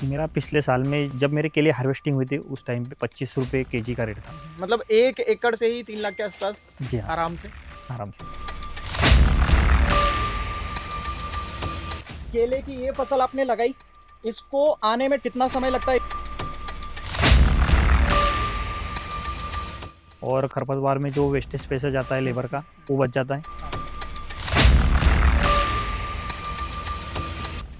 मेरा पिछले साल में जब मेरे केले हार्वेस्टिंग हुई थी उस टाइम पे 25 रुपये केजी का रेट था। मतलब 1 एकड़ से ही 3 लाख के आसपास जी हाँ, आराम से। आराम से। केले की ये फसल आपने लगाई, इसको आने में कितना समय लगता है? और खरपतवार में जो वेस्टेज पैसा जाता है लेबर का वो बच जाता है।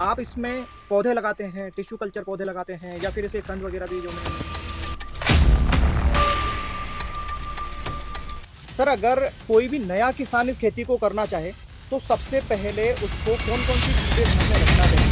आप इसमें पौधे लगाते हैं, टिश्यू कल्चर पौधे लगाते हैं या फिर इसके कंद वगैरह भी जो मैंने। सर, अगर कोई भी नया किसान इस खेती को करना चाहे तो सबसे पहले उसको कौन कौन सी चीजें ध्यान में रखना चाहिए?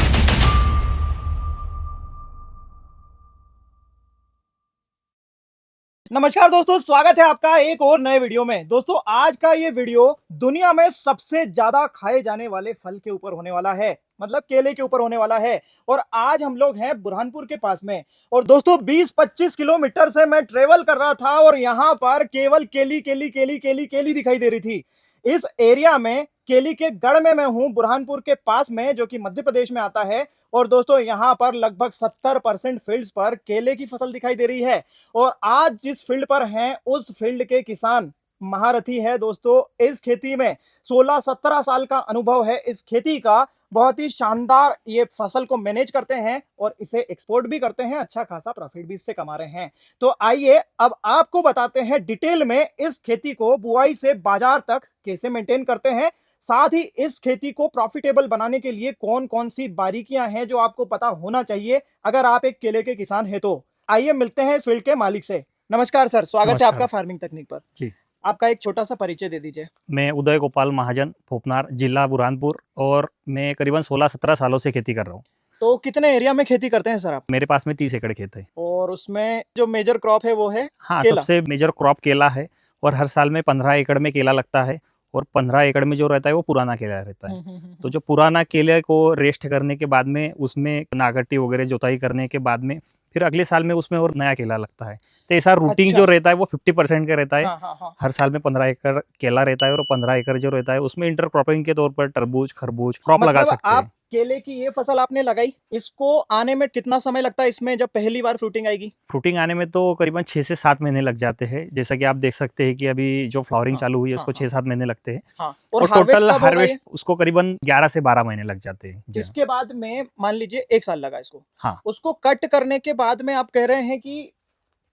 नमस्कार दोस्तों, स्वागत है आपका एक और नए वीडियो में। दोस्तों, आज का ये वीडियो दुनिया में सबसे ज्यादा खाए जाने वाले फल के ऊपर होने वाला है, मतलब केले के ऊपर होने वाला है। और आज हम लोग हैं बुरहानपुर के पास में। और दोस्तों, 20-25 किलोमीटर से मैं ट्रेवल कर रहा था और यहाँ पर केवल केली केली केली केली केली दिखाई दे रही थी। इस एरिया में केली के गढ़ में मैं हूँ, बुरहानपुर के पास में, जो कि मध्य प्रदेश में आता है। और दोस्तों, यहाँ पर लगभग 70% फील्ड्स पर केले की फसल दिखाई दे रही है। और आज जिस फील्ड पर हैं उस फील्ड के किसान महारथी है दोस्तों। इस खेती में 16-17 साल का अनुभव है इस खेती का। बहुत ही शानदार ये फसल को मैनेज करते हैं और इसे एक्सपोर्ट भी करते हैं, अच्छा खासा प्रॉफिट भी इससे कमा रहे हैं। तो आइए अब आपको बताते हैं डिटेल में इस खेती को बुआई से बाजार तक कैसे मेंटेन करते हैं, साथ ही इस खेती को प्रॉफिटेबल बनाने के लिए कौन कौन सी बारीकियां हैं जो आपको पता होना चाहिए अगर आप एक केले के किसान हैं। तो आइए मिलते हैं इस फील्ड के मालिक से। नमस्कार सर, स्वागत है नमस्कार। आपका फार्मिंग तकनीक पर। जी, आपका एक छोटा सा परिचय दे दीजिए। मैं उदय गोपाल महाजन, भोपनार जिला बुरहानपुर, और मैं करीबन 16-17 सालों से खेती कर रहा हूँ। तो कितने एरिया में खेती करते हैं सर आप? मेरे पास में 30 एकड़ खेत है। और उसमें जो मेजर क्रॉप है वो है हाँ, केला। सबसे मेजर क्रॉप केला है और हर साल में 15 एकड़ में केला लगता है। और 15 एकड़ में जो रहता है वो पुराना केला रहता है। तो जो पुराना केले को रेस्ट करने के बाद में उसमें नागट्टी वगैरह जुताई करने के बाद में फिर अगले साल में उसमें और नया केला लगता है। तो ऐसा रूटीन अच्छा। जो रहता है वो 50% का रहता है। हाँ हाँ हाँ। हर साल में 15 एकड़ केला रहता है और 15 एकड़ जो रहता है उसमें इंटरक्रॉपिंग के तौर पर तरबूज, खरबूज क्रॉप लगा मतलब सकते आप हैं। केले की ये फसल आपने लगाई, इसको आने में कितना समय लगता है इसमें जब पहली बार फ्रूटिंग आएगी? फ्रूटिंग आने में तो करीबन 6 से 7 महीने लग जाते हैं। जैसा कि आप देख सकते हैं कि अभी जो फ्लावरिंग हाँ चालू हुई है हाँ उसको हाँ 6-7 महीने लगते हैं। हाँ। और और हार्वेस्ट टोटल कब होगा ये? हार्वेस्ट उसको करीबन 11 से 12 महीने लग जाते हैं। जी हाँ। इसके बाद में मान लीजिए 1 साल लगा इसको, हाँ, उसको कट करने के बाद में आप कह रहे हैं कि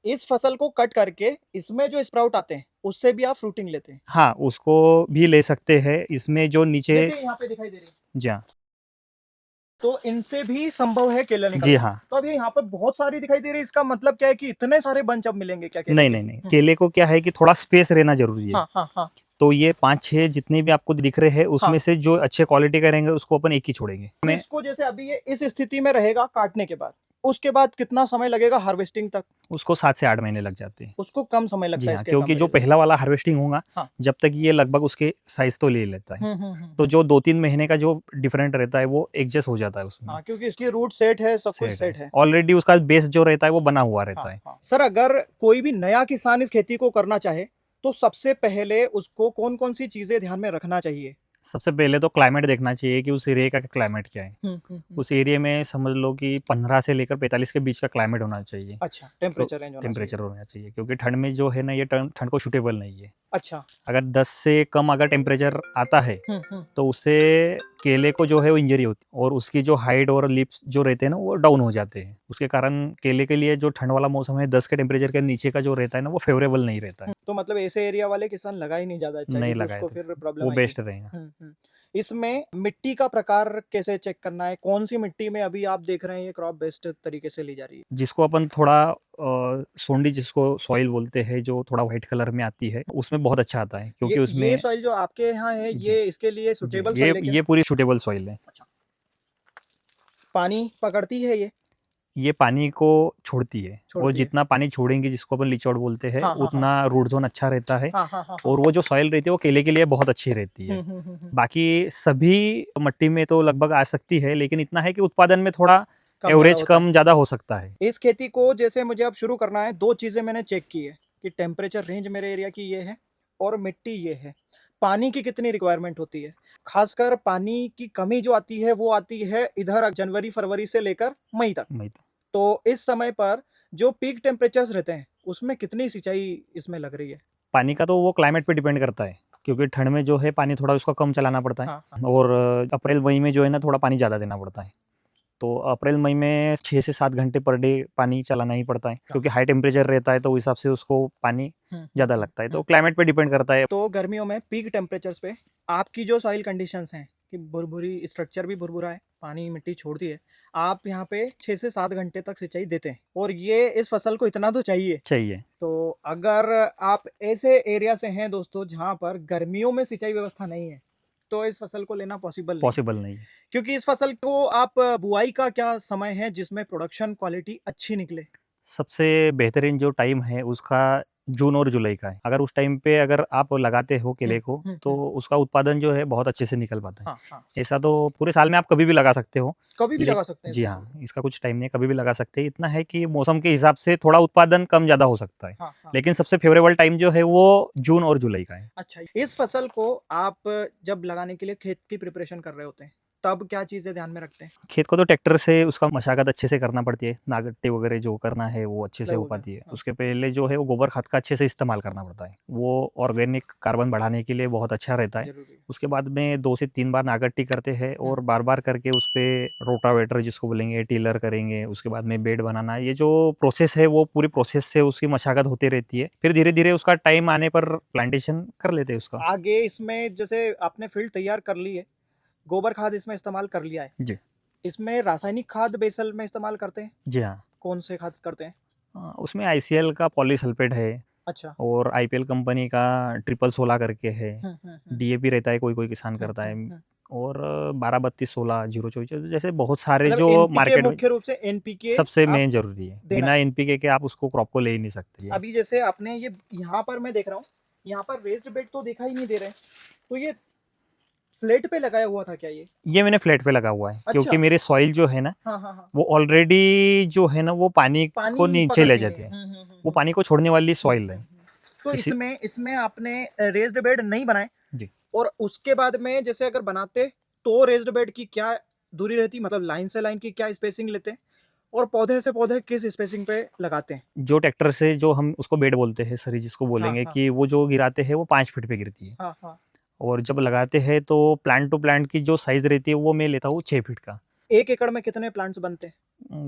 इस फसल को कट करके इसमें जो स्प्राउट आते हैं उससे भी आप फ्रूटिंग लेते हैं? हाँ, उसको भी ले सकते हैं। इसमें जो नीचे। जैसे यहाँ पे दिखाई दे रही है, जी हाँ। तो इनसे भी संभव है केला जी निकालना। हाँ। तो अब ये यहाँ पर बहुत सारी दिखाई दे रही है, इसका मतलब क्या है कि इतने सारे बंच अब मिलेंगे क्या केले नहीं, के? नहीं, नहीं। केले को क्या है कि थोड़ा स्पेस रहना ज़रूरी है। हाँ हाँ हाँ तो ये 5-6 जितने भी आपको दिख रहे हैं हाँ। उसमें से जो अच्छे क्वालिटी का रहेंगे उसको अपन एक ही छोड़ेंगे। तो मैं इसको जैसे अभी ये इस स्थिति में रहेगा काटने के बाद, उसके बाद कितना समय लगेगा हार्वेस्टिंग तक? उसको 7 से 8 महीने लग जाते हैं। उसको कम समय लगता जी है हाँ, इसके क्योंकि जो कंपैरिजन में। पहला वाला हार्वेस्टिंग होगा हाँ। जब तक ये लगभग उसके साइज़ तो ले लेता है। तो हम्म। जो 2-3 महीने का जो डिफरेंट रहता है वो एडजस्ट हो जाता है उसमें। हाँ, क्योंकि इसकी रूट सेट है, सब कुछ सेट सेट है। है। ऑलरेडी उसका बेस जो रहता है वो बना हुआ रहता हाँ है। हाँ। सर, अगर कोई भी नया किसान इस खेती को करना चाहे तो सबसे पहले उसको कौन कौन सी चीजें ध्यान में रखना चाहिए? सबसे पहले तो क्लाइमेट देखना चाहिए कि उस एरिया का क्लाइमेट क्या है। उस एरिया में समझ लो कि 15 से लेकर 45 के बीच का क्लाइमेट होना चाहिए। अच्छा, टेम्परेचर रेंज होना चाहिए। टेम्परेचर होना चाहिए क्योंकि ठंड में जो है ना ये ठंड को सूटेबल नहीं है। अच्छा। अगर 10 से कम अगर टेम्परेचर आता है तो उससे केले को जो है वो इंजरी होती है और उसकी जो हाइट और लिप्स जो रहते हैं ना वो डाउन हो जाते हैं। उसके कारण केले के लिए जो ठंड वाला मौसम है 10 के टेम्परेचर के नीचे का जो रहता है ना वो फेवरेबल नहीं रहता है। तो मतलब ऐसे एरिया वाले किसान लगा ही नहीं ज्यादा अच्छा, नहीं क्योंकि लगाया उसको तो फिर प्रॉब्लम वो आएगी। बेस्ट रहेगा। इसमें मिट्टी का प्रकार कैसे चेक करना है? कौन सी मिट्टी में अभी आप देख रहे हैं ये क्रॉप बेस्ट तरीके से ली जा रही है? जिसको अपन थोड़ा सोंडी जिसको सॉइल बोलते हैं जो थोड़ा व्हाइट कलर में आती है उसमें बहुत अच्छा आता है क्योंकि ये उसमें। सॉइल जो आपके यहाँ है जी, ये इसके लिए जी, सुटेबल ये सॉइल है क्या? ये पूरी सूटेबल सॉइल है। अच्छा। पानी पकड़ती है ये पानी को छोड़ती है और छोड़ती है? जितना पानी छोड़ेंगे जिसको अपन लिचौड़ बोलते हैं हाँ हाँ हाँ उतना रूट जोन अच्छा रहता है। हाँ हाँ हाँ हाँ। और वो जो सॉइल रहती है वो केले के लिए बहुत अच्छी रहती है। बाकी सभी मिट्टी में तो लगभग आ सकती है लेकिन इतना है कि उत्पादन में थोड़ा कम ज्यादा एवरेज होता है। कम ज़्यादा हो सकता है। इस खेती को जैसे मुझे अब शुरू करना है, दो चीज़ें मैंने चेक की है कि टेम्परेचर रेंज मेरे एरिया की ये है और मिट्टी ये है। पानी की कितनी रिक्वायरमेंट होती है? खासकर पानी की कमी जो आती है वो आती है इधर जनवरी फरवरी से लेकर मई तक। नहीं तो तो इस समय पर जो पीक टेम्परेचर्स रहते हैं उसमें कितनी सिंचाई इसमें लग रही है? पानी का तो वो क्लाइमेट पे डिपेंड करता है, क्योंकि ठंड में जो है पानी थोड़ा उसका कम चलाना पड़ता है। हाँ, हाँ। और अप्रैल मई में जो है ना थोड़ा पानी ज़्यादा देना पड़ता है। तो अप्रैल मई में 6 से 7 घंटे पर डे पानी चलाना ही पड़ता है, क्योंकि हाई टेम्परेचर रहता है तो उस हिसाब से उसको पानी ज़्यादा लगता है। तो क्लाइमेट पे डिपेंड करता है। तो गर्मियों में पीक टेम्परेचर्स पे आपकी जो सॉइल कंडीशंस हैं कि भुरभुरी स्ट्रक्चर भी भुरभुरा है, पानी मिट्टी छोड़ती है, आप यहाँ पे 6 से 7 घंटे तक सिंचाई देते हैं और ये इस फसल को इतना तो चाहिए। चाहिए। तो अगर आप ऐसे एरिया से हैं दोस्तों जहाँ पर गर्मियों में सिंचाई व्यवस्था नहीं है, तो इस फसल को लेना पॉसिबल नहीं है। पॉसिबल नहीं है। क्योंकि इस फसल को आप बुआई का क्या समय है जिसमें प्रोडक्शन क्वालिटी अच्छी निकले? सबसे बेहतरीन जो टाइम है उसका जून और जुलाई का है। अगर उस टाइम पे अगर आप लगाते हो केले को तो उसका उत्पादन जो है बहुत अच्छे से निकल पाता है। हाँ, हाँ। ऐसा तो पूरे साल में आप कभी भी लगा सकते हो। कभी भी लगा सकते हैं इस जी फसल हाँ, को। इसका कुछ टाइम नहीं है, कभी भी लगा सकते हैं। इतना है कि मौसम के हिसाब से थोड़ा उत्पादन कम ज़्यादा हो सकता है। हाँ, हाँ। लेकिन सबसे फेवरेबल टाइम जो है वो जून और जुलाई का है। अच्छा, इस फसल को आप जब लगाने के लिए खेत की प्रिपरेशन कर रहे होते हैं, तब क्या चीज़ें ध्यान में रखते हैं? खेत को तो ट्रैक्टर से उसका मशागत अच्छे से करना पड़ती है, नागट्टी वगैरह जो करना है वो अच्छे से हो लगभग, पाती है। हाँ। उसके पहले जो है वो गोबर खाद का अच्छे से इस्तेमाल करना पड़ता है, वो ऑर्गेनिक कार्बन बढ़ाने के लिए बहुत अच्छा रहता है। ज़रूरी। उसके बाद में 2 से 3 बार नागट्टी करते हैं और बार-बार करके उस पे रोटावेटर जिसको बोलेंगे, टिलर करेंगे, उसके बाद में बेड बनाना। ये जो प्रोसेस है वो पूरी प्रोसेस से उसकी मशागत होती रहती है। फिर धीरे-धीरे उसका टाइम आने पर प्लांटेशन कर लेते हैं उसका। आगे इसमें जैसे आपने फील्ड तैयार कर ली है, गोबर खाद इसमें इस्तेमाल कर लिया है। जी। इसमें रासायनिक खाद बेसल में इस्तेमाल करते हैं? जी हाँ। कौन से खाद करते हैं? उसमें आईसीएल का पॉलीसल्फेट है अच्छा। और आईपीएल कंपनी का 1616 करके है। डीएपी रहता है, कोई-कोई किसान करता है। और 12-32-16 024 जैसे बहुत सारे मतलब जो एनपीके मार्केट में मुख्य रूप से एनपीके सबसे आप मेन ज़रूरी है। देना बिना है। एनपीके के आप उसको क्रॉप को ले ही नहीं सकते। अभी जैसे आपने ये यहाँ पर मैं देख रहा हूँ, यहाँ पर रेस्ड बेड तो दिखाई नहीं दे रहे हैं। तो ये फ्लैट पे लगाया हुआ था क्या ये? ये मैंने फ्लैट पे लगा हुआ है, क्योंकि अच्छा। मेरे सॉइल जो है ना हाँ, हाँ, हाँ। वो ऑलरेडी जो है ना वो पानी को पानी नीचे ले पकड़ती जाती है। है। वो पानी को छोड़ने वाली सॉइल है। तो इसी इसमें आपने रेस्ड बेड नहीं बनाए जी। और उसके बाद में जैसे अगर बनाते तो रेस्ड बेड की क्या दूरी रहती, मतलब लाइन से लाइन की क्या स्पेसिंग लेते हैं और पौधे से पौधे किस स्पेसिंग पे लगाते हैं? जो ट्रैक्टर से जो हम उसको बेड बोलते हैं, सरी जिसको बोलेंगे हाँ। कि वो जो गिराते हैं वो 5 फीट पे गिरती है। हाँ, हाँ। और जब लगाते हैं तो प्लांट टू प्लांट की जो साइज़ रहती है वो मैं लेता हूँ 6 फीट का। 1 एकड़ में कितने प्लांट्स बनते हैं?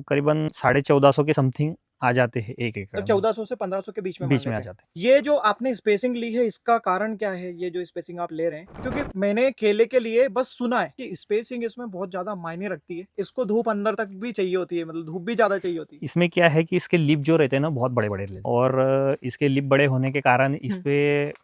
करीबन 1450 के समथिंग आ जाते हैं 1 एकड़ तो में। 1400 से 1500 के बीच में मान बीच में आ लेते हैं। जाते हैं। ये जो आपने स्पेसिंग ली है इसका कारण क्या है? ये जो स्पेसिंग आप ले रहे हैं? क्योंकि मैंने केले के लिए बस सुना है कि स्पेसिंग इसमें बहुत ज़्यादा मायने रखती है। इसको धूप अंदर तक भी चाहिए होती है, मतलब धूप भी ज़्यादा चाहिए होती है। इसमें क्या है कि इसके लिप जो रहते हैं ना बहुत बड़े-बड़े रहते हैं और इसके लिप बड़े होने के कारण इस पे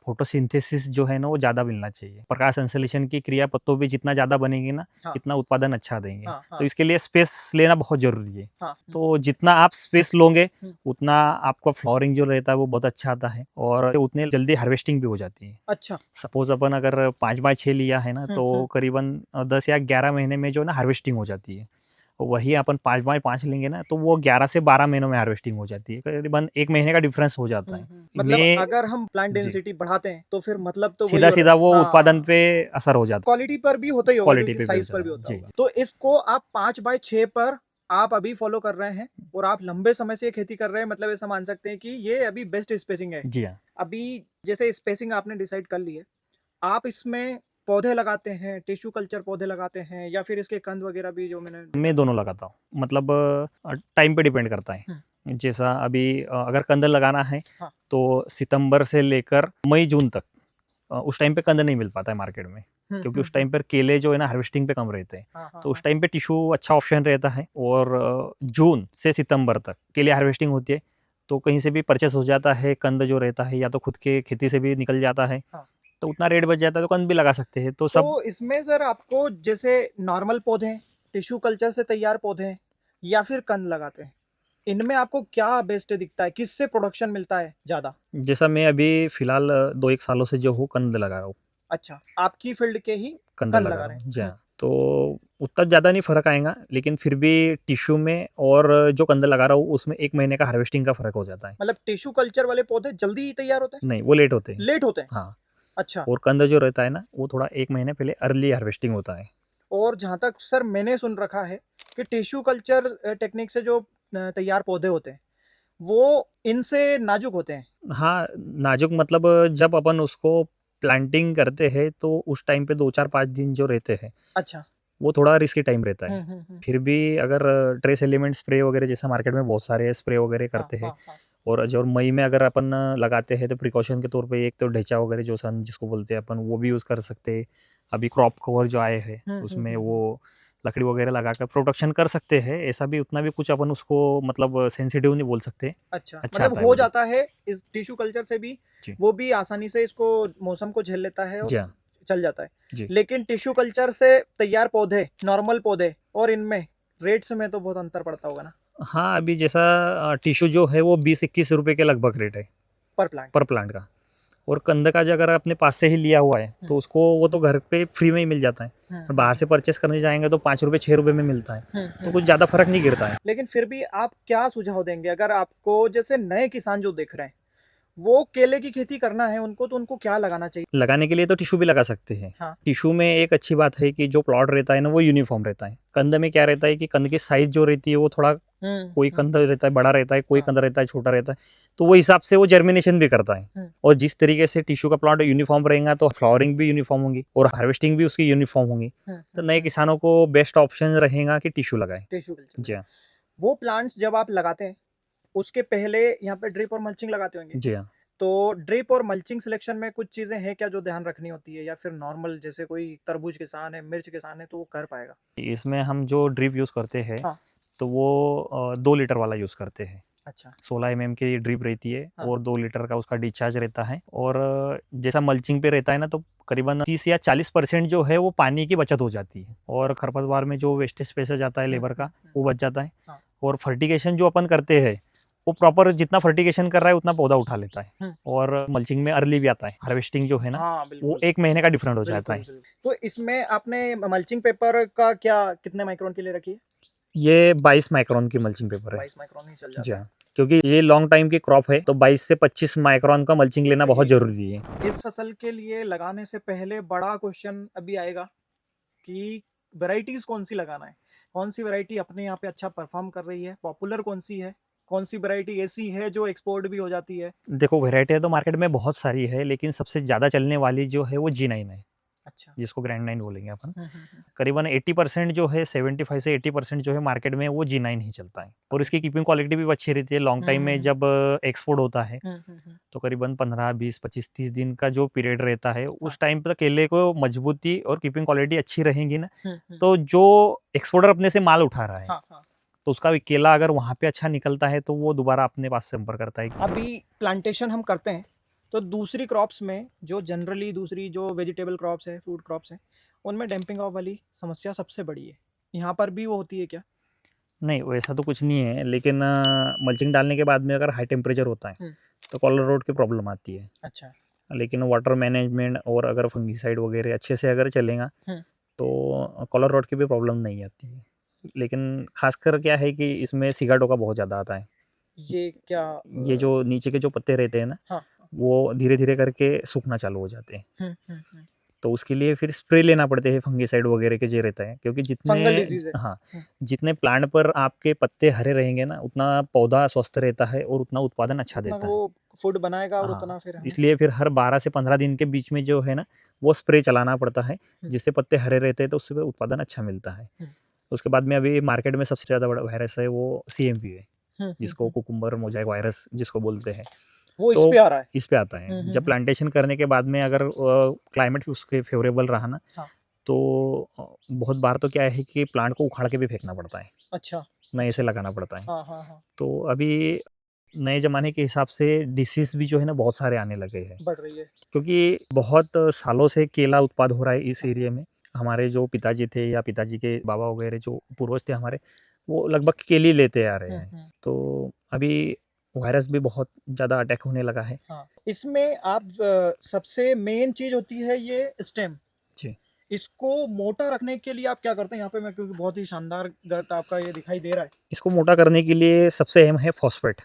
फोटोसिंथेसिस जो है ना वो ज़्यादा मिलना चाहिए। प्रकाश संश्लेषण की क्रिया पत्तों पे जितना ज़्यादा बनेगी ना हाँ। इतना उत्पादन अच्छा देंगे। हाँ, हाँ। तो इसके लिए स्पेस लेना बहुत ज़रूरी है। हाँ। तो जितना आप स्पेस लोगे उतना आपका फ्लावरिंग जो रहता है वो बहुत अच्छा आता है और उतने जल्दी हार्वेस्टिंग भी हो जाती है। अच्छा। सपोज अपन अगर 5 बाय 6 लिया है ना तो करीबन 10 या 11 महीने में जो है ना हार्वेस्टिंग हो जाती है। वही अपन 5 बाय 5 लेंगे ना तो वो 11 से 12 महीनों में हार्वेस्टिंग हो जाती है। करीबन 1 महीने का डिफरेंस हो जाता है। मतलब मैं अगर हम प्लांट जी। डेंसिटी बढ़ाते हैं तो फिर मतलब तो वही सीधा-सीधा वो हाँ। उत्पादन पे असर हो जाता है। क्वालिटी पर भी होता ही होगा, क्वालिटी क्योंकि पे भी साइज असर पर भी है। होता जी। होगा। तो इसको आप 5 बाय 6 पर आप अभी फॉलो कर रहे हैं और आप लंबे समय से ये खेती कर रहे हैं, मतलब ऐसा मान सकते हैं कि ये अभी बेस्ट स्पेसिंग है। जी हाँ। अभी जैसे स्पेसिंग आपने डिसाइड कर ली है, आप इसमें पौधे लगाते हैं, टिश्यू कल्चर पौधे लगाते हैं या फिर इसके कंद वगैरह भी जो मैंने देखा? मैं दोनों लगाता हूँ। मतलब टाइम पे डिपेंड करता है। जैसा अभी अगर कंद लगाना है हाँ। तो सितंबर से लेकर मई जून तक उस टाइम पे कंद नहीं मिल पाता है मार्केट में, क्योंकि उस टाइम पर केले जो है ना हार्वेस्टिंग पे कम रहते हैं। हाँ, हाँ, तो उस टाइम पे टिश्यू अच्छा ऑप्शन रहता है और जून से सितंबर तक केले हार्वेस्टिंग होती है तो कहीं से भी परचेस हो जाता है कंद जो रहता है, या तो खुद के खेती से भी निकल जाता है। हाँ। तो उतना रेट बच जाता है तो कंद भी लगा सकते हैं। तो सब तो इसमें सर आपको जैसे नॉर्मल पौधे, टिश्यू कल्चर से तैयार पौधे या फिर कंद लगाते हैं, इनमें आपको क्या बेस्ट दिखता है? किससे प्रोडक्शन मिलता है ज़्यादा? जैसा मैं अभी फिलहाल 2-1 सालों से जो हूँ कंद लगा रहा हूँ। अच्छा, आपकी फील्ड के ही कंद कंद लगा लगा रहा रहे हूँ। हैं। जी हाँ। तो उतना ज़्यादा नहीं फ़र्क आएगा, लेकिन फिर भी टिश्यू में और जो कंद लगा रहा हूँ उसमें 1 महीने का हार्वेस्टिंग का फ़र्क हो जाता है। मतलब टिश्यू कल्चर वाले पौधे जल्दी तैयार होते हैं? नहीं, वो लेट होते हैं। लेट होते हैं? हाँ, अच्छा। और कंद जो रहता है ना वो थोड़ा 1 महीने पहले अर्ली हार्वेस्टिंग होता है। और जहाँ तक सर मैंने सुन रखा है कि टिश्यू कल्चर टेक्निक से जो तैयार पौधे होते हैं वो इनसे नाजुक होते हैं। हाँ, नाजुक मतलब जब अपन उसको प्लांटिंग करते हैं तो उस टाइम पे 2, 4, 5 दिन जो रहते हैं अच्छा। वो थोड़ा रिस्की टाइम रहता है। हम्म। फिर भी अगर ट्रेस एलिमेंट स्प्रे वगैरह जैसा मार्केट में बहुत सारे स्प्रे वगैरह हाँ करते हैं, हाँ हाँ। और जो मई में अगर अपन लगाते हैं तो प्रिकॉशन के तौर पे एक तो ढेंचा वगैरह जो सन जिसको बोलते हैं अपन वो भी यूज़ कर सकते हैं। अभी क्रॉप कवर जो आए हैं उसमें वो लकड़ी वगैरह लगा कर प्रोटेक्शन कर सकते हैं। ऐसा भी उतना भी कुछ अपन उसको मतलब सेंसिटिव नहीं बोल सकते। अच्छा, अच्छा मतलब आता है हो वो भी। जाता है इस टिश्यू कल्चर से भी, जी। वो भी आसानी से इसको मौसम को झेल लेता है जी और हाँ। चल जाता है। जी। लेकिन टिश्यू कल्चर से तैयार पौधे, नॉर्मल पौधे और इनमें रेट्स में तो बहुत अंतर पड़ता होगा ना, हाँ, अभी जैसा टिश्यू जो है वो 20-21 रुपए के लगभग रेट है पर प्लांट। पर प्लांट का। और कंद का जो अगर अपने पास से ही लिया हुआ है तो उसको वो तो घर पे फ्री में ही मिल जाता है। और बाहर से परचेस करने जाएंगे तो 5 रुपए 6 रुपए में मिलता है, तो कुछ ज़्यादा फर्क नहीं गिरता है। लेकिन फिर भी आप क्या सुझाव देंगे अगर आपको जैसे नए किसान जो देख रहे हैं वो केले की खेती करना है उनको, तो उनको क्या लगाना चाहिए? लगाने के लिए तो टिश्यू भी लगा सकते हैं। हाँ। टिश्यू में एक अच्छी बात है कि जो प्लॉट रहता है ना वो यूनिफॉर्म रहता है। कंद में क्या रहता है कि कंद की साइज जो रहती है वो थोड़ा, कोई कंद रहता है बड़ा रहता है, कोई हाँ। कंद रहता है छोटा रहता है, तो वो हिसाब से वो जर्मिनेशन भी करता है। और जिस तरीके से टिश्यू का प्लॉट यूनिफॉर्म रहेगा तो फ्लावरिंग भी यूनिफॉर्म होगी और हार्वेस्टिंग भी उसकी यूनिफॉर्म होगी। तो नए किसानों को बेस्ट ऑप्शन रहेगा कि टिश्यू लगाए। Tissue culture. जी हाँ। वो प्लांट्स जब आप लगाते हैं उसके पहले यहाँ पे ड्रिप और मल्चिंग लगाते होंगे, जी हाँ। तो ड्रिप और मल्चिंग सिलेक्शन में कुछ चीजें हैं क्या जो ध्यान रखनी होती है, या फिर नॉर्मल जैसे कोई तरबूज किसान है, मिर्च किसान है, तो वो कर पाएगा? इसमें हम जो ड्रिप यूज़ करते हैं हाँ। तो वो 2 लीटर वाला यूज़ करते हैं। अच्छा। 16 की ड्रिप रहती है हाँ। और 2 लीटर का उसका डिस्चार्ज रहता है। और जैसा मल्चिंग पे रहता है ना तो करीबन 30 या 40% जो है वो पानी की बचत हो जाती है, और खरपतवार में जो वेस्टेज पैसा जाता है लेबर का वो बच जाता है। हाँ। और फर्टिगेशन जो अपन करते हैं वो प्रॉपर जितना फर्टिगेशन कर रहा है उतना पौधा उठा लेता है। और मल्चिंग में अर्ली भी आता है। हार्वेस्टिंग जो है ना हाँ वो बिल्कुल 1 महीने का डिफरेंट हो जाता बिल्कुल है। बिल्कुल। तो इसमें आपने मल्चिंग पेपर का क्या कितने माइक्रोन के लिए रखी है? ये 22 माइक्रोन की मल्चिंग पेपर है। 22 माइक्रोन ही चल जी जाता है। हाँ, क्योंकि ये लॉन्ग टाइम की क्रॉप है तो 22 से 25 माइक्रोन का मल्चिंग लेना बहुत जरूरी है। इस फसल के लिए लगाने से पहले बड़ा क्वेश्चन अभी आएगा कि वैरायटीज कौन सी लगाना है, कौन सी वैरायटी अपने यहाँ पे अच्छा परफॉर्म कर रही है, पॉपुलर कौन सी है, कौन सी वैरायटी ऐसी है जो एक्सपोर्ट भी हो जाती है? देखो वैरायटियाँ तो मार्केट में बहुत सारी है, लेकिन सबसे ज़्यादा चलने वाली जो है वो G9 है, अच्छा। जिसको ग्रैंड 9 बोलेंगे अपन। करीबन 80% जो है 75 से 80% जो है मार्केट में वो G9 ही चलता है। और इसकी कीपिंग क्वालिटी भी अच्छी रहती है। लॉन्ग टाइम में जब एक्सपोर्ट होता है तो करीबन 15, 20, 25, 30 दिन का जो पीरियड रहता है उस टाइम पर केले को मजबूती और कीपिंग क्वालिटी अच्छी रहेगी ना, तो जो एक्सपोर्टर अपने से माल उठा रहा है तो उसका भी केला अगर वहाँ पे अच्छा निकलता है तो वो दोबारा अपने पास संपर्क करता है। अभी प्लांटेशन हम करते हैं तो दूसरी क्रॉप्स में जो जनरली दूसरी जो वेजिटेबल क्रॉप्स है, फ्रूट क्रॉप्स है, उनमें डैम्पिंग ऑफ वाली समस्या सबसे बड़ी है। यहाँ पर भी वो होती है क्या? नहीं वैसा तो कुछ नहीं है, लेकिन मल्चिंग डालने के बाद में अगर हाई टेम्परेचर होता है तो कॉलर रोड की प्रॉब्लम आती है। अच्छा। लेकिन वाटर मैनेजमेंट और अगर फंगीसाइड वगैरह अच्छे से अगर चलेगा तो कॉलर रोड की भी प्रॉब्लम नहीं आती है। लेकिन खासकर क्या है कि इसमें सिगाटो का बहुत ज़्यादा आता है। ये क्या? ये जो नीचे के जो पत्ते रहते हैं ना हाँ। वो धीरे धीरे करके सूखना चालू हो जाते हैं। तो उसके लिए फिर स्प्रे लेना पड़ते हैं फंगीसाइड वगैरह के जो रहता है, क्योंकि फंगल जितने डिजीज है। हाँ जितने प्लांट पर आपके पत्ते हरे रहेंगे ना उतना पौधा स्वस्थ रहता है और उतना उत्पादन अच्छा उतना देता है। वो फूड बनाएगा और हाँ, उतना फिर हमें। इसलिए फिर हर 12 से 15 दिन के बीच में जो है ना वो स्प्रे चलाना पड़ता है, जिससे पत्ते हरे रहते हैं तो उससे उत्पादन अच्छा मिलता है। उसके बाद में अभी मार्केट में सबसे ज़्यादा बड़ा वायरस है वो CMP है, जिसको कुकुम्बर मोजाइक वायरस जिसको बोलते हैं। वो इस तो पे आ रहा है। इस पे आता है। जब प्लांटेशन करने के बाद में अगर क्लाइमेट उसके फेवरेबल रहा ना हाँ। तो बहुत बार तो क्या है कि प्लांट को उखाड़ के भी फेंकना पड़ता है, अच्छा। नए से लगाना पड़ता है। हाँ हाँ हाँ। तो अभी नए ज़माने के हिसाब से डिसीज़ भी जो है ना बहुत सारे आने लगे हैं, बढ़ रही है। क्योंकि बहुत सालों से केला उत्पाद हो रहा है इस एरिया में। हमारे जो पिताजी थे या पिताजी के बाबा वगैरह जो पूर्वज थे हमारे, वो लगभग केले लेते आ रहे हैं। तो अभी वायरस भी बहुत ज़्यादा अटैक होने लगा है। हाँ। इसमें आप सबसे मेन चीज होती है ये स्टेम। जी। इसको मोटा रखने के लिए आप क्या करते हैं? यहाँ पे मैं क्योंकि बहुत ही शानदार गर्त आपका ये दिखाई दे रहा है। इसको मोटा करने के लिए सबसे अहम है फॉस्फेट।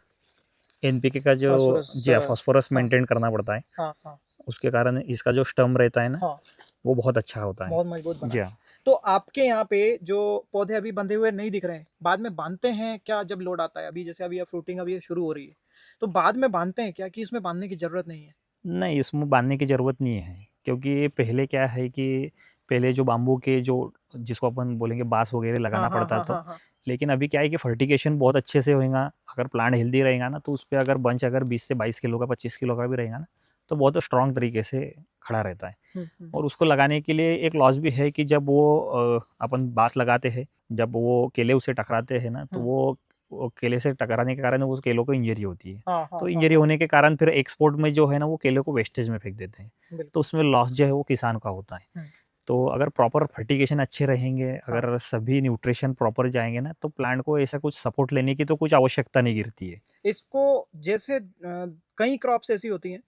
NPK का जो फास्फोरस। जी हाँ, फॉस्फोरस हाँ मेंटेन करना पड़ता है। हाँ हाँ। उसके कारण इसका जो स्टम रहता है ना, हाँ। वो बहुत अच्छा होता है। बहुत मजबूत बना जी है। हाँ। तो आपके यहाँ पे जो पौधे अभी बंधे हुए नहीं दिख रहे हैं, बाद में बांधते हैं क्या जब लोड आता है? अभी जैसे अभी फ्रूटिंग अभी शुरू हो रही है, तो बाद में बांधते हैं क्या कि इसमें बांधने की जरूरत नहीं है? नहीं, इसमें बांधने की ज़रूरत नहीं है, क्योंकि पहले क्या है कि पहले जो बाम्बू के जो जिसको अपन बोलेंगे बाँस वगैरह लगाना हाँ हाँ पड़ता हाँ था। हाँ हाँ। लेकिन अभी क्या है कि फर्टिगेशन बहुत अच्छे से होएगा, अगर प्लांट हेल्दी रहेगा ना, तो उस पे अगर बंच अगर 20 से 22 किलो का, 25 किलो का भी रहेगा ना, तो बहुत स्ट्रॉन्ग तरीके से खड़ा रहता है। और उसको लगाने के लिए एक लॉस भी है कि जब वो अपन बाँस लगाते हैं, जब वो केले उसे टकराते हैं ना, तो वो केले से टकराने के कारण उस केलों को इंजरी होती है। हाँ हाँ तो हाँ इंजरी हाँ। होने के कारण फिर एक्सपोर्ट में जो है ना, वो केले को वेस्टेज में फेंक देते हैं। तो बिल्कुल। उसमें लॉस जो है वो किसान का होता है। हम्म। तो अगर प्रॉपर फर्टिगेशन अच्छे रहेंगे, हाँ। अगर सभी न्यूट्रिशन प्रॉपर जाएँगे ना, तो प्लांट को ऐसा कुछ सपोर्ट लेने की तो कुछ आवश्यकता नहीं गिरती है। इसको जैसे कई क्रॉप्स ऐसी होती हैं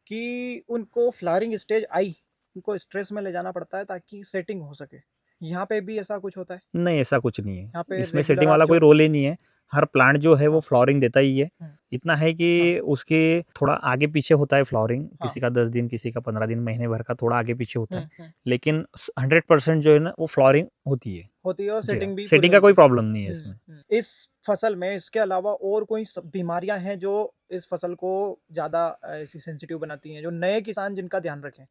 कि उनको फ्लावरिंग स्टेज आई, उनको स्ट्रेस में ले जाना पड़ता है ताकि सेटिंग हो सके। यहाँ पे भी ऐसा कुछ होता है? नहीं, ऐसा कुछ नहीं है। यहाँ पे इसमें रेगुलर सेटिंग आप वाला जो कोई रोल ही नहीं है। हर प्लांट जो है वो हाँ। फ्लावरिंग देता ही है। हम्म। इतना है कि हाँ। उसके थोड़ा आगे-पीछे होता है फ्लावरिंग, हाँ। किसी का 10 दिन, किसी का 15 दिन, महीने भर का थोड़ा आगे-पीछे होता है। हम्म। लेकिन 100% जो है ना, वो फ्लावरिंग होती है। होती है और जी हाँ, सेटिंग भी पूरी सेटिंग का होती कोई है। प्रॉब्लम नहीं है इसमें। इस फसल में इसके अलावा और कोई बीमारियां हैं जो इस फसल को ज्यादा ऐसी सेंसिटिव बनाती हैं, जो नए किसान जिनका ध्यान रखें?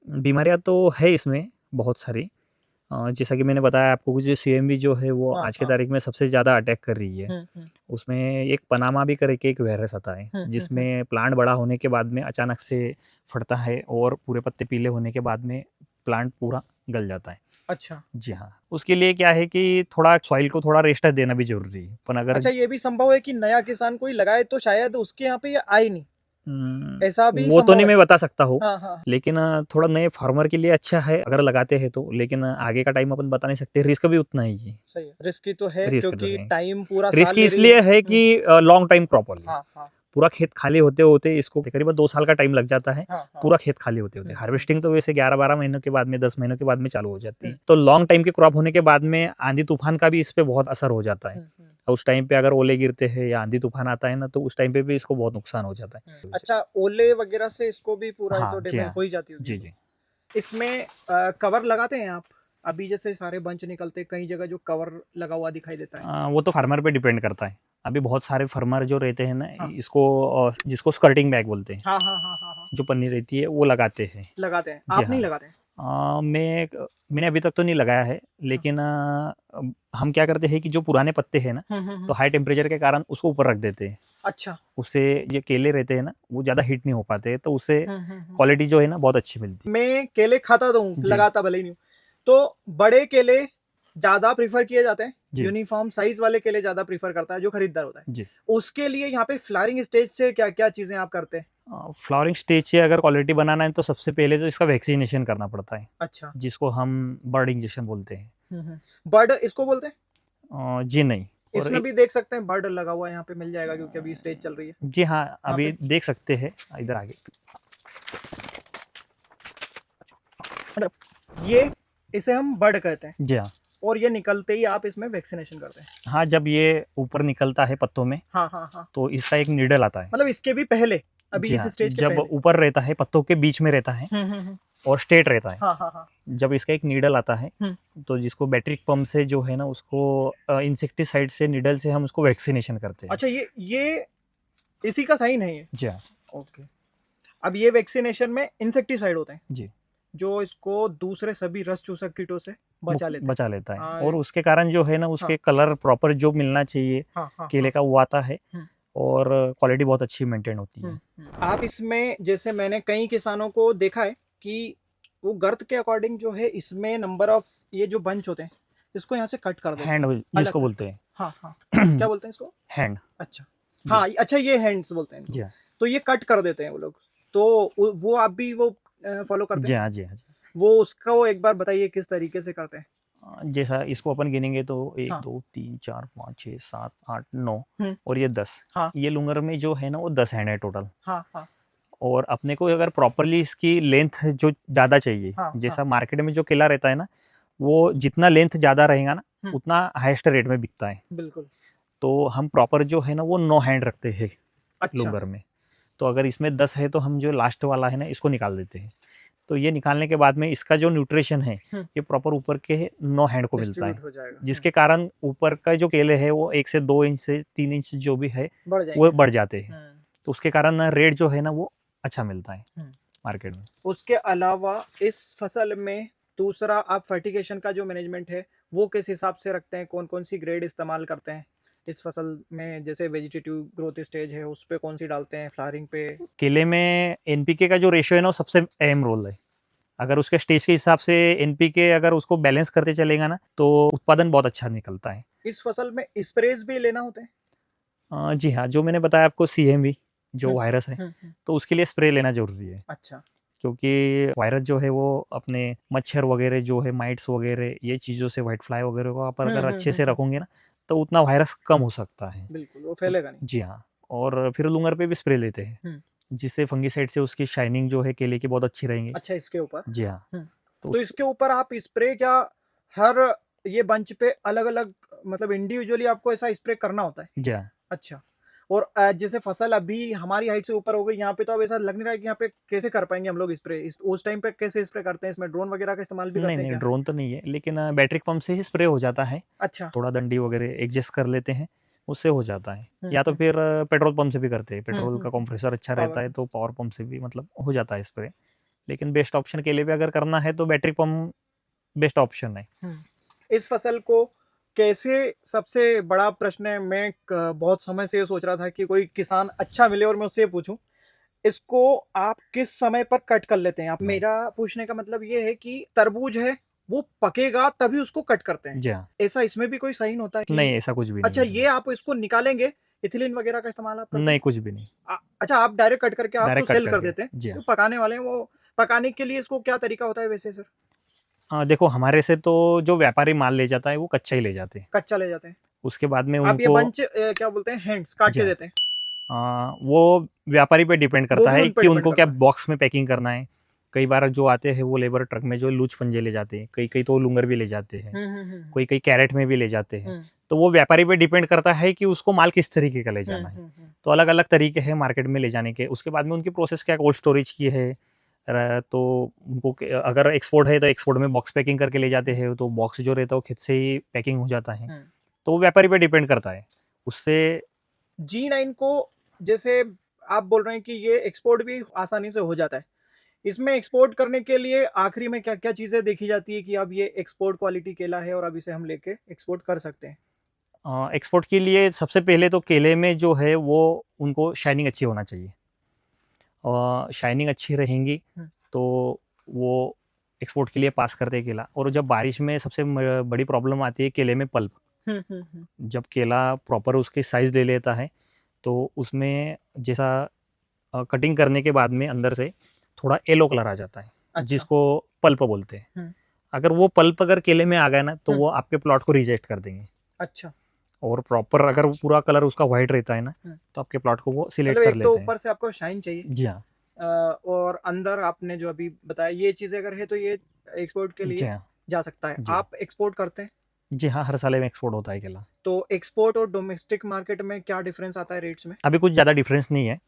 बीमारियाँ तो है इसमें बहुत सारी। जैसा कि मैंने बताया आपको, कुछ सीएमवी जो है वो हाँ आज की हाँ। तारीख में सबसे ज़्यादा अटैक कर रही है। हम्म। उसमें एक पनामा भी करके एक वायरस आता है, हम्म। जिसमें प्लांट बड़ा होने के बाद में अचानक से फटता है और पूरे पत्ते पीले होने के बाद में प्लांट पूरा गल जाता है। अच्छा। जी हाँ, उसके लिए क्या है कि थोड़ा सॉइल को थोड़ा रेस्ट देना भी ज़रूरी है। पर अगर अच्छा, ये भी संभव है कि नया किसान कोई लगाए तो शायद उसके यहाँ पे ये आए नहीं, ऐसा भी वो तो संभव नहीं है? मैं बता सकता हूँ, हाँ हाँ। लेकिन थोड़ा नए फार्मर के लिए अच्छा है अगर लगाते हैं तो। लेकिन आगे का टाइम अपन बता नहीं सकते, रिस्क भी उतना ही है। सही है, रिस्की तो है रिस्क तो क्योंकि है। टाइम पूरा साल रिस्की ले रही है। इसलिए है कि लॉन्ग टाइम क्रॉप है। हाँ हाँ पूरा खेत खाली होते-होते इसको तकरीबन 2 साल का टाइम लग जाता है, हाँ हाँ। पूरा खेत खाली होते-होते। हम्म। हार्वेस्टिंग तो वैसे 11-12 महीनों के बाद में, 10 महीनों के बाद में चालू हो जाती है। तो लॉन्ग टाइम की क्रॉप होने के बाद में आंधी-तूफान का भी इस पे बहुत असर हो जाता है। उस टाइम पे अगर ओले गिरते हैं या आंधी-तूफान आता है ना, तो उस टाइम पे भी इसको बहुत नुकसान हो जाता है। अच्छा, ओले वगैरह से इसको भी पूरा ये तो हाँ, जी डैमेज हाँ। हो ही जाती होगी। जी, जी। इसमें कवर लगाते हैं आप? अभी जैसे सारे बंच निकलते, कई जगह जो कवर लगा हुआ दिखाई देता है। वो तो फार्मर पे डिपेंड करता है। अभी बहुत सारे फार्मर जो रहते हैं ना, हाँ। इसको जिसको स्कर्टिंग बैग बोलते हैं, हाँ हाँ हाँ हाँ हाँ। जो पन्नी रहती है वो लगाते हैं। लगाते हैं, जी आप नहीं हाँ। लगाते? मैंने अभी तक तो नहीं लगाया है, लेकिन हम क्या करते हैं कि जो पुराने पत्ते हैं ना, तो हाई टेम्परेचर के कारण उसको ऊपर रख देते हैं। अच्छा। उससे ये केले रहते हैं ना, वो ज़्यादा हीट नहीं हो पाते, तो उससे हम्म। क्वालिटी जो है ना बहुत अच्छी मिलती मैं केले खाता तो हूँ, जी। लगाता भले ही नहीं हूँ। तो बड़े केले ज्यादा प्रीफर किए जाते हैं, जी। यूनिफॉर्म साइज वाले केले ज्यादा प्रीफर करता है जो खरीदार होता है। जी। उसके लिए यहाँ पे फ्लावरिंग स्टेज से क्या क्या चीजें आप करते हैं? फ्लावरिंग स्टेज से अगर क्वालिटी बनाना है तो सबसे पहले तो इसका वैक्सीनेशन करना पड़ता है, अच्छा। जिसको हम बर्ड इंजेक्शन बोलते हैं। बर्ड इसको बोलते हैं? जी नहीं। और इसमें भी देख सकते हैं बर्ड लगा हुआ है, यहाँ पे मिल जाएगा क्योंकि अभी स्टेज चल रही है। जी हाँ, यहाँ अभी पे देख सकते हैं इधर आगे। ये इसे हम बर्ड कहते हैं, जी हाँ। और ये निकलते ही आप इसमें वैक्सीनेशन करते हैं? हाँ, जब ये ऊपर निकलता है पत्तों में, हाँ हाँ हाँ। तो इसका एक नीडल आता है। मतलब इसके भी पहले, अभी जी इस हाँ, स्टेज के जब पहले? ऊपर रहता है, पत्तों के बीच में रहता है और स्ट्रेट रहता है, हाँ हाँ हाँ। जब इसका एक नीडल आता है, तो जिसको बैटरिक पंप से जो है ना, उसको इंसेक्टिसाइड से नीडल से हम उसको वैक्सीनेशन करते हैं। अच्छा, ये इसी का साइन है ये? जी हाँ। ओके। अब ये वैक्सीनेशन में इंसेक्टिसाइड होते हैं जी। जो इसको दूसरे सभी रस चूसक कीटों से बचा लेते हैं। बचा लेता है, हाँ, और उसके कारण जो है ना, उसके कलर प्रॉपर जो मिलना चाहिए हाँ हाँ केले का, वो आता है और क्वालिटी बहुत अच्छी मेंटेन होती है। आप इसमें, जैसे मैंने कई किसानों को देखा है कि वो गर्त के अकॉर्डिंग जो है इसमें नंबर ऑफ ये जो बंच होते हैं, इसको यहाँ से कट कर देते हैं। हैंड जिसको बोलते हैं। हाँ हाँ। क्या बोलते हैं इसको? हैंड। अच्छा। हाँ, अच्छा, ये हैंड्स बोलते हैं जी हाँ। तो ये कट कर देते हैं वो लोग, तो वो आप भी वो फॉलो करते जी हैं? हाँ। जी हाँ। वो उसका वो एक बार बताइए किस तरीके से करते हैं? जैसा इसको अपन गिनेंगे तो 1 हाँ। 2 3 4 5 6 7 8 9 हम्म। और ये 10। हाँ। ये लुंगर में जो है ना, वो 10 हैंड है टोटल। हाँ हाँ और अपने को अगर प्रॉपरली इसकी लेंथ जो ज़्यादा चाहिए, हाँ, जैसा मार्केट में जो केला रहता है ना, वो जितना लेंथ ज़्यादा रहेगा ना, उतना हाईएस्ट रेट में बिकता है। बिल्कुल। तो हम प्रॉपर जो है ना, वो 9 हैंड रखते हैं अच्छा। लुंगर में। तो अगर इसमें 10 है तो हम जो लास्ट वाला है ना इसको निकाल देते हैं। तो ये निकालने के बाद में इसका जो न्यूट्रिशन है ये प्रॉपर ऊपर के 9 हैंड को मिलता डिस्ट्रीब्यूट है, हो जाएगा। जिसके कारण ऊपर का जो केले है वो 1 से 2 इंच से 3 इंच जो भी है बढ़ वो जाएंगे। बढ़ जाते हैं। तो उसके कारण रेट जो है ना वो अच्छा मिलता है मार्केट में। उसके अलावा इस फसल में दूसरा आप फर्टिगेशन का जो मैनेजमेंट है वो किस हिसाब से रखते हैं, कौन कौन सी ग्रेड इस्तेमाल करते हैं इस फसल में? जैसे वेजिटेटिव ग्रोथ स्टेज है उस पे कौन सी डालते हैं, फ्लावरिंग पे? केले में एनपीके का जो रेशियो है ना वो सबसे अहम रोल है। अगर उसके स्टेज के हिसाब से एनपीके अगर उसको बैलेंस करते चलेगा ना तो उत्पादन बहुत अच्छा निकलता है। इस फसल में स्प्रेज भी लेना होते हैं? जी हाँ, जो मैंने बताया आपको सीएमवी जो वायरस है तो उसके लिए स्प्रे लेना जरूरी है। अच्छा। क्योंकि वायरस जो है वो अपने मच्छर वगैरह जो है, माइट्स वगैरह ये चीज़ों से, व्हाइट फ्लाई वगैरह को आप अगर अच्छे से रखोगे ना तो उतना वायरस कम हो सकता है। बिल्कुल, वो फैलेगा नहीं। जी हाँ, और फिर लूंगर पे भी स्प्रे लेते हैं जिससे फंगीसाइड से उसकी शाइनिंग जो है केले की बहुत अच्छी रहेंगी। अच्छा, इसके ऊपर? जी हाँ। तो इसके ऊपर आप स्प्रे क्या हर ये बंच पे अलग अलग, मतलब इंडिविजुअली आपको ऐसा स्प्रे करना होता है? जी हाँ। अच्छा। और जैसे फसल अभी हमारी हाइट से ऊपर हो गई, यहाँ पे तो अब ऐसा लग नहीं रहा है कि यहाँ पे कैसे कर पाएंगे हम लोग स्प्रे? उस टाइम पे कैसे स्प्रे करते हैं? इसमें ड्रोन वगैरह का इस्तेमाल भी करते हैं नहीं, क्या? ड्रोन तो नहीं है, लेकिन बैटरी पंप से ही स्प्रे हो जाता है। अच्छा। थोड़ा डंडी वगैरह एडजस्ट कर लेते हैं, उससे हो जाता है। या तो फिर पेट्रोल पंप से भी करते हैं, पेट्रोल का कंप्रेसर अच्छा रहता है तो पावर पंप से भी मतलब हो जाता है स्प्रे। लेकिन बेस्ट ऑप्शन के लिए भी अगर करना है तो बैटरी पंप बेस्ट ऑप्शन है। इस फसल को कैसे, सबसे बड़ा प्रश्न है, मैं बहुत समय से ये सोच रहा था कि कोई किसान अच्छा मिले और मैं उससे पूछूं, इसको आप किस समय पर कट कर लेते हैं? आप, मेरा पूछने का मतलब ये है कि तरबूज है वो पकेगा तभी उसको कट करते हैं। जी हाँ। ऐसा इसमें भी कोई साइन होता है कि नहीं, ऐसा कुछ भी नहीं अच्छा, है ये आप इसको निकालेंगे, इथिलीन वगैरह का इस्तेमाल आप करते हैं? नहीं, कुछ भी नहीं। अच्छा, आप डायरेक्ट कट करके आप तो डायरेक्ट कट सेल कर करके। देते हैं? जी हाँ। जो पकाने वाले हैं वो पकाने के लिए इसको क्या तरीका होता है वैसे सर? देखो हमारे से तो जो व्यापारी माल ले जाता है वो कच्चा ही ले जाते हैं। कच्चा ले जाते हैं? उसके बाद में आप ये उनको बंच क्या बोलते हैं, हैंड्स काट जी के हाँ। देते हैं? वो व्यापारी पे डिपेंड वो करता भी है उन पे कि डिपेंड उनको क्या करता है। बॉक्स में पैकिंग करना है। कई बार जो आते हैं वो लेबर ट्रक में जो लूज पंजे ले जाते हैं, कई कई तो लुंगर भी ले जाते हैं, कोई कई कैरेट में भी ले जाते हैं। तो वो व्यापारी पे डिपेंड करता है कि उसको माल किस तरीके का ले जाना है। तो अलग अलग तरीके हैं मार्केट में ले जाने के। उसके बाद में उनकी प्रोसेस क्या, कोल्ड स्टोरेज की है तो उनको अगर एक्सपोर्ट है तो एक्सपोर्ट में बॉक्स पैकिंग करके ले जाते हैं, तो बॉक्स जो रहता है वो खुद से ही पैकिंग हो जाता है। तो वो व्यापारी पे डिपेंड करता है उससे। G9 को जैसे आप बोल रहे हैं कि ये एक्सपोर्ट भी आसानी से हो जाता है, इसमें एक्सपोर्ट करने के लिए आखिरी में क्या क्या चीजें देखी जाती है कि अब ये एक्सपोर्ट क्वालिटी केला है और अब इसे हम लेके एक्सपोर्ट कर सकते हैं? एक्सपोर्ट के लिए सबसे पहले तो केले में जो है वो उनको शाइनिंग अच्छी होना चाहिए, और शाइनिंग अच्छी रहेंगी तो वो एक्सपोर्ट के लिए पास करते हैं केला। और जब बारिश में सबसे बड़ी प्रॉब्लम आती है केले में पल्प। जब केला प्रॉपर उसकी साइज ले लेता है तो उसमें जैसा कटिंग करने के बाद में अंदर से थोड़ा येलो कलर आ जाता है। अच्छा। जिसको पल्प बोलते हैं। अगर वो पल्प अगर केले में आ गया ना तो वो आपके प्लॉट को रिजेक्ट कर देंगे। अच्छा। और प्रॉपर अगर पूरा कलर उसका व्हाइट रहता है ना तो आपके प्लॉट को वो सिलेक्ट मतलब कर एक तो लेते हैं। ऊपर से आपको शाइन चाहिए। जी हाँ। और अंदर आपने जो अभी बताया ये चीजें अगर है तो ये एक्सपोर्ट के जी लिए हाँ। जा सकता है। जी। आप एक्सपोर्ट करते हैं? जी हाँ, हर साल में एक्सपोर्ट होता है केला। तो एक्सपोर्ट और डोमेस्टिक मार्केट में क्या डिफरेंस आता है रेट्स में? अभी कुछ ज़्यादा डिफरेंस नहीं है,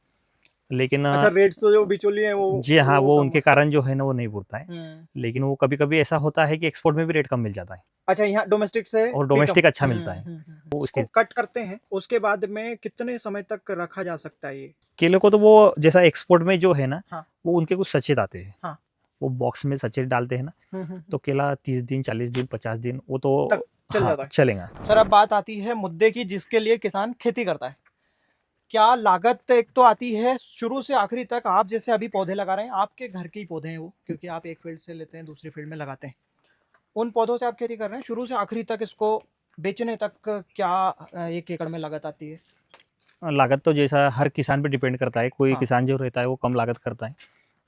लेकिन अच्छा, रेट्स तो जो बिचौलिए हैं वो जी हाँ वो कम उनके होते हैं। कारण जो है ना वो नहीं पूरता है। लेकिन वो कभी कभी ऐसा होता है कि एक्सपोर्ट में भी रेट कम मिल जाता है अच्छा, यहाँ डोमेस्टिक से और भी डोमेस्टिक कम। अच्छा मिलता है। वो उसको उसके कट करते हैं उसके बाद में कितने समय तक रखा जा सकता है ये? केले को तो वो जैसा एक्सपोर्ट में जो है ना हाँ। वो उनके कुछ सचेत आते हैं। हाँ। वो बॉक्स में सचेत डालते हैं ना तो केला 30 दिन 40 दिन 50 दिन वो तो तक चल जाता है। चलेगा। सर, अब बात आती है मुद्दे की जिसके लिए किसान खेती करता है। क्या लागत एक तो आती है शुरू से आखिरी तक? आप जैसे अभी पौधे लगा रहे हैं, आपके घर के ही पौधे हैं वो, क्योंकि आप एक फील्ड से लेते हैं दूसरी फील्ड में लगाते हैं, उन पौधों से आप खेती कर रहे हैं, शुरू से आखिरी तक इसको बेचने तक क्या 1 एकड़ में लागत आती है? लागत तो जैसा हर किसान पे डिपेंड करता है। कोई हाँ। किसान जो रहता है वो कम लागत करता है,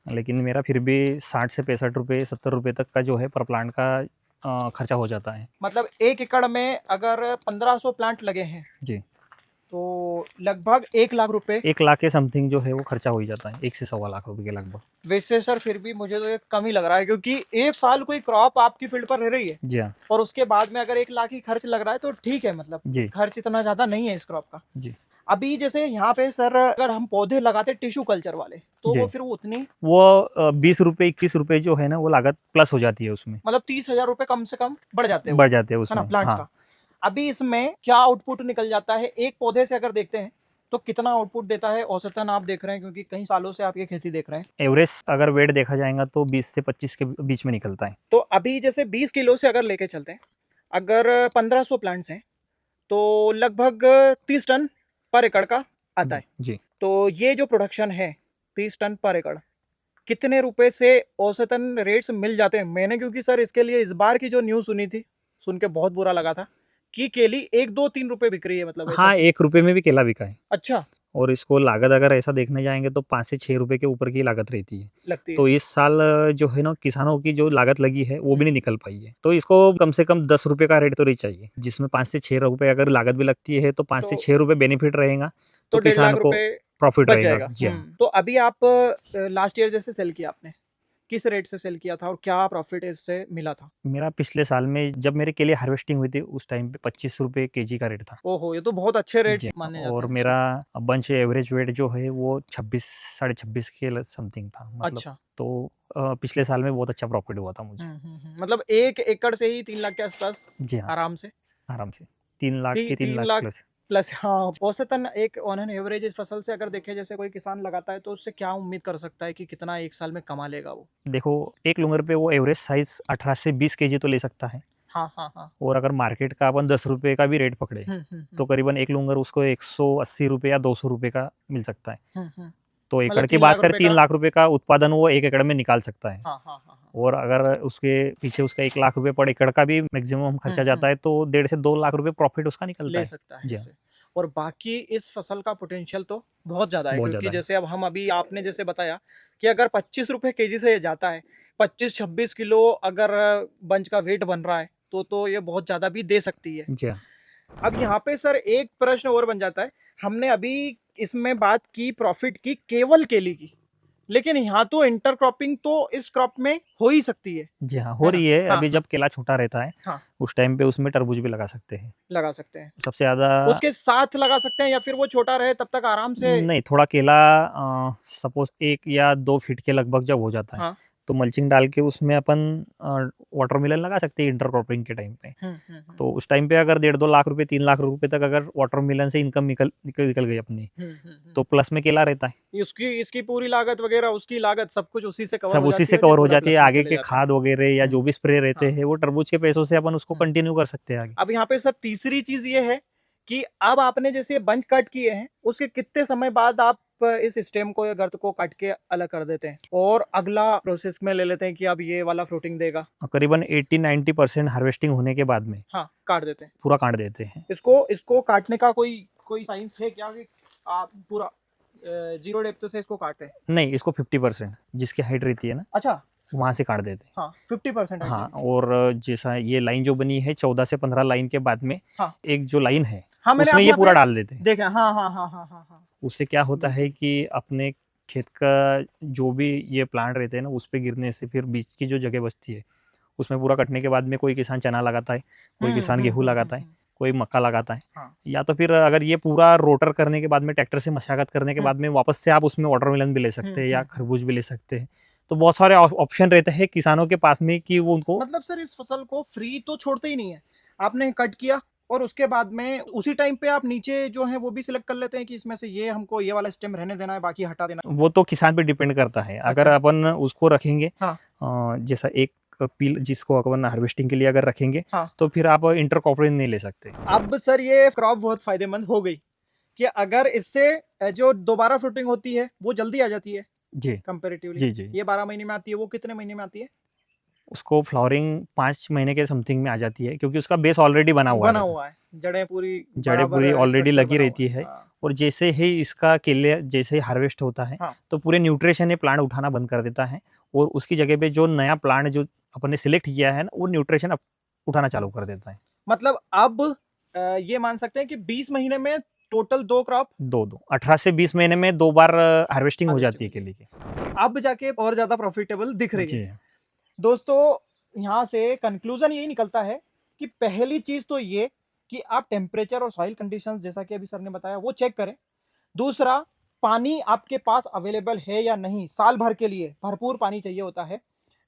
लेकिन मेरा फिर भी 60 से 65 रुपये 70 रुपये तक का जो है पर प्लांट का खर्चा हो जाता है। मतलब 1 एकड़ में अगर 1500 प्लांट लगे हैं जी। तो लगभग 1 लाख रुपए। 1 लाख के समथिंग जो है वो खर्चा हो ही जाता है, 1 से 1.25 लाख रुपए के लगभग। वैसे सर फिर भी मुझे तो ये कम ही लग रहा है, क्योंकि एक साल कोई क्रॉप आपकी फील्ड पर रह रही है जी हाँ। और उसके बाद में अगर 1 लाख ही खर्च लग रहा है तो ठीक है, मतलब जी। खर्च इतना ज्यादा नहीं है इस क्रॉप का। जी। अभी जैसे यहाँ पे सर अगर हम पौधे लगाते टिश्यू कल्चर वाले तो जी। वो फिर वो उतनी वो 20 रुपए 21 रुपए जो है ना वो लागत प्लस हो जाती है उसमें, मतलब 30,000 रुपए कम से कम बढ़ जाते हैं वो, बढ़ जाते हैं है ना उसमें। प्लांट्स हाँ, का। अभी इसमें क्या आउटपुट निकल जाता है एक पौधे से अगर देखते हैं तो कितना आउटपुट देता है औसतन आप देख रहे हैं, क्योंकि कई सालों से आप ये खेती देख रहे हैं। एवरेज अगर वेट देखा जाएगा तो 20 से 25 के बीच में निकलता है। तो अभी जैसे 20 किलो से अगर लेके चलते हैं, अगर 1500 प्लांट्स हैं तो लगभग 30 टन पर एकड़ का आता है। जी। तो ये जो प्रोडक्शन है 30 टन पर एकड़, कितने रुपए से औसतन रेट्स मिल जाते हैं? मैंने क्योंकि सर इसके लिए इस बार की जो न्यूज़ सुनी थी, सुन के बहुत बुरा लगा था कि केली 1 2 3 रुपए बिक रही है, मतलब ऐसा। हाँ, 1 रुपए में भी केला बिका है। अच्छा और इसको लागत अगर ऐसा देखने जाएंगे तो 5 से 6 रुपए के ऊपर की लागत रहती है। लगती है। तो इस साल जो है ना किसानों की जो लागत लगी है वो भी नहीं निकल पाई है। तो इसको कम से कम 10 रुपए का रेट तो नहीं चाहिए, जिसमें 5 से 6 रुपए अगर लागत भी लगती है तो 5 से तो 6 रुपए बेनिफिट रहेगा, तो तो 1.5 लाख किसान को रुपए प्रॉफिट बच रहेगा। जाएगा। जी हाँ। तो अभी आप लास्ट ईयर जैसे सेल किया आपने, किस रेट से सेल किया था और क्या प्रॉफिट इससे मिला था? मेरा पिछले साल में जब मेरे केले हार्वेस्टिंग हुई थी उस टाइम पे 25 रुपए केजी का रेट था। ओहो, ये तो बहुत अच्छे रेट्स जी। माने जाते और हैं। मेरा बंच एवरेज वेट जो है वो 26 साढ़े 26 के समथिंग था, मतलब। अच्छा। तो पिछले साल में बहुत अच्छा प्रॉफिट हुआ था मुझे। मतलब 1 एकड़ से ही 3 लाख के आसपास जी हाँ, आराम से। आराम से 3 लाख के 3 3 लाख लाख प्लस। प्लस। हाँ, औसतन एक ऑन एन एवरेज इस फसल से अगर देखे, जैसे कोई किसान लगाता है तो उससे क्या उम्मीद कर सकता है कि कितना एक साल में कमा लेगा वो? देखो, एक लुंगर पे वो एवरेज साइज 18 से 20 केजी तो ले सकता है। हाँ हाँ हाँ। और अगर मार्केट का अपन 10 रुपए का भी रेट पकड़े तो करीबन एक लुंगर उसको 180 रुपए या 200 रुपए का मिल सकता है। तो एकड़ मतलब की 3 बात लाख करें, रुपए 3 का। लाख रुपए का उत्पादन वो 1 एकड़ में निकाल सकता है। हाँ हाँ हाँ हाँ। और अगर उसके पीछे उसका 1 लाख रुपए पर एकड़ का भी मैक्सिमम खर्चा जाता है तो 1.5 से 2 लाख रुपए प्रॉफिट उसका निकलता ले है। सकता है जी हाँ, इससे। और बाकी इस फसल का पोटेंशियल तो बहुत ज़्यादा है, बहुत क्योंकि ज़्यादा है। जैसे अब हम अभी आपने जैसे बताया कि अगर 25 रुपए केजी से ये जाता है, 25-26 किलो अगर बंच का वेट बन रहा है तो ये बहुत ज़्यादा भी दे सकती है। जी हाँ। अब यहाँ पे सर एक प्रश्न और बन जाता है, हमने अभी इसमें बात की प्रॉफिट की केवल केले की, लेकिन यहाँ तो इंटरक्रॉपिंग तो इस क्रॉप में हो ही सकती है जी हाँ, हो है ना? रही है। हाँ अभी हाँ जब केला छोटा रहता है हाँ, उस टाइम पे उसमें तरबूज भी लगा सकते हैं। लगा सकते हैं। सबसे ज़्यादा उसके साथ लगा सकते हैं या फिर वो छोटा रहे तब तक आराम से? नहीं, थोड़ा केला सपोज 1 या 2 फीट के लगभग जब हो जाता है हाँ। तो मल्चिंग डाल के उसमें अपन वाटरमेलन लगा सकते हैं इंटरक्रॉपिंग के टाइम पे। तो उस टाइम पे अगर 1.5-2 लाख रुपए 3 लाख रुपए तक अगर वाटरमेलन से इनकम निकल गई अपनी, तो प्लस में केला रहता है। उसकी इसकी पूरी लागत वगैरह, उसकी लागत सब कुछ उसी से कवर सब हो उसी जाती से है और ये कवर हो पूरा जाती है। प्लस में आगे चले के जाता है। खाद वगैरह या जो भी स्प्रे रहते हाँ। हैं वो तरबूज के पैसों से अपन उसको कंटिन्यू कर सकते हैं आगे। अब यहाँ पे सर तीसरी चीज ये है कि अब आपने जैसे बंच कट किए हैं, उसके कितने समय बाद आप इस स्टेम को या गर्त को काट के अलग कर देते हैं और अगला प्रोसेस में ले लेते हैं कि अब ये वाला फ्रूटिंग देगा? करीबन 80-90% हार्वेस्टिंग होने के बाद में हाँ, काट देते हैं। पूरा काट देते हैं। इसको काटने का कोई कोई साइंस है क्या कि आप पूरा जीरो डेप्थ से इसको काटते हैं? नहीं, इसको 50% जिसकी हाइट रहती है ना अच्छा। वहां से काट देते हैं। हाँ, 50% हाँ, और जैसा ये लाइन जो बनी है 14 से 15 लाइन के बाद में हाँ। एक जो लाइन है हाँ, मैंने उसमें आप ये यहाँ पूरा पे डाल देते हैं। देखा। हाँ हाँ हाँ हाँ हाँ हाँ। उससे क्या होता है कि अपने खेत का जो भी ये प्लांट रहते हैं ना उस पे गिरने से फिर बीच की जो जगह बचती है उसमें पूरा कटने के बाद में कोई किसान चना लगाता है, कोई किसान गेहूं लगाता है, कोई मक्का लगाता है। हाँ। या तो फिर अगर ये पूरा रोटर करने के बाद में ट्रैक्टर से मशागत करने के बाद में वापस से आप उसमें वाटरमेलन भी ले सकते हैं या खरबूज भी ले सकते हैं। तो बहुत सारे ऑप्शन रहते हैं किसानों के पास में कि वो उनको मतलब सर इस फसल को फ्री तो छोड़ते ही नहीं है, आपने कट किया और उसके बाद में उसी टाइम पे आप नीचे जो है वो भी सिलेक्ट कर लेते हैं कि इसमें से ये हमको ये वाला स्टेम रहने देना है, बाकी हटा देना? वो तो किसान पे डिपेंड करता है। अगर अच्छा। अपन उसको रखेंगे हाँ। जैसा एक पील जिसको अपन हार्वेस्टिंग के लिए अगर रखेंगे हाँ। तो फिर आप इंटरक्रॉपिंग नहीं ले सकते। अब सर ये क्रॉप बहुत फायदेमंद हो गई कि अगर इससे जो दोबारा फ्रूटिंग होती है वो जल्दी आ जाती है जी कंपेरेटिवली। जी जी। ये 12 महीने में आती है, वो कितने महीने में आती है? उसको फ्लावरिंग 5 महीने के समथिंग में आ जाती है क्योंकि उसका बेस ऑलरेडी बना हुआ है, जड़ें पूरी ऑलरेडी structure लगी बना रहती हुआ है। हाँ। और जैसे ही इसका केले जैसे ही हार्वेस्ट होता है हाँ। तो पूरे न्यूट्रिशन ये प्लांट उठाना बंद कर देता है और उसकी जगह पे जो नया प्लांट जो अपन ने सिलेक्ट किया है ना वो न्यूट्रिशन उठाना चालू कर देता है। मतलब अब ये मान सकते हैं कि 20 महीने में टोटल 2 क्रॉप, 18 से 20 महीने में 2 बार हार्वेस्टिंग हो जाती है केले की। अब जाके और ज्यादा प्रॉफिटेबल दिख रही है। जी दोस्तों यहाँ से कंक्लूजन यही निकलता है कि पहली चीज तो ये कि आप टेम्परेचर और सॉइल कंडीशंस जैसा कि अभी सर ने बताया वो चेक करें। दूसरा, पानी आपके पास अवेलेबल है या नहीं, साल भर के लिए भरपूर पानी चाहिए होता है।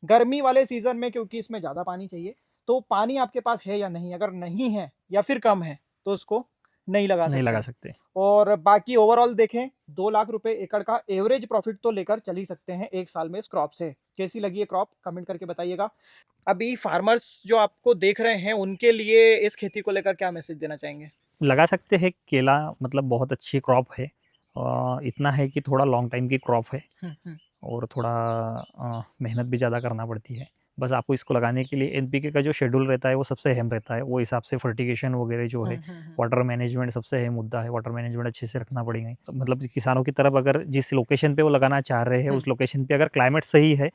गर्मी वाले सीजन में क्योंकि इसमें ज़्यादा पानी चाहिए, तो पानी आपके पास है या नहीं, अगर नहीं है या फिर कम है तो उसको नहीं लगा नहीं सकते। लगा सकते। और बाकी ओवरऑल देखें 2 लाख रुपए एकड़ का एवरेज प्रॉफिट तो लेकर चल ही सकते हैं एक साल में इस क्रॉप से। कैसी लगी ये क्रॉप कमेंट करके बताइएगा। अभी फार्मर्स जो आपको देख रहे हैं उनके लिए इस खेती को लेकर क्या मैसेज देना चाहेंगे? लगा सकते हैं, केला मतलब बहुत अच्छी क्रॉप है। इतना है कि थोड़ा लॉन्ग टाइम की क्रॉप है और थोड़ा मेहनत भी ज़्यादा करना पड़ती है। बस आपको इसको लगाने के लिए एनपीके का जो शेड्यूल रहता है वो सबसे अहम रहता है। वो हिसाब से फर्टिगेशन वगैरह जो है, वाटर मैनेजमेंट सबसे अहम मुद्दा है। वाटर मैनेजमेंट अच्छे से रखना पड़ेगा। तो मतलब किसानों की तरफ अगर जिस लोकेशन पे वो लगाना चाह रहे हैं उस लोकेशन पे अगर क्लाइमेट सही है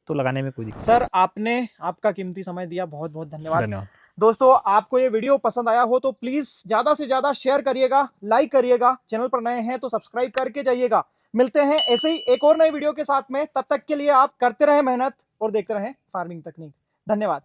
तो लगाने में कोई दिक्कत नहीं। सर आपने आपका कीमती समय दिया, बहुत बहुत धन्यवाद। धन्यवाद। दोस्तों आपको ये वीडियो पसंद आया हो तो प्लीज ज्यादा से ज्यादा शेयर करिएगा, लाइक करिएगा, चैनल पर नए हैं तो सब्सक्राइब करके जाइएगा। मिलते हैं ऐसे ही एक और नई वीडियो के साथ में, तब तक के लिए आप करते रहें मेहनत और देखते रहें फार्मिंग तकनीक। धन्यवाद।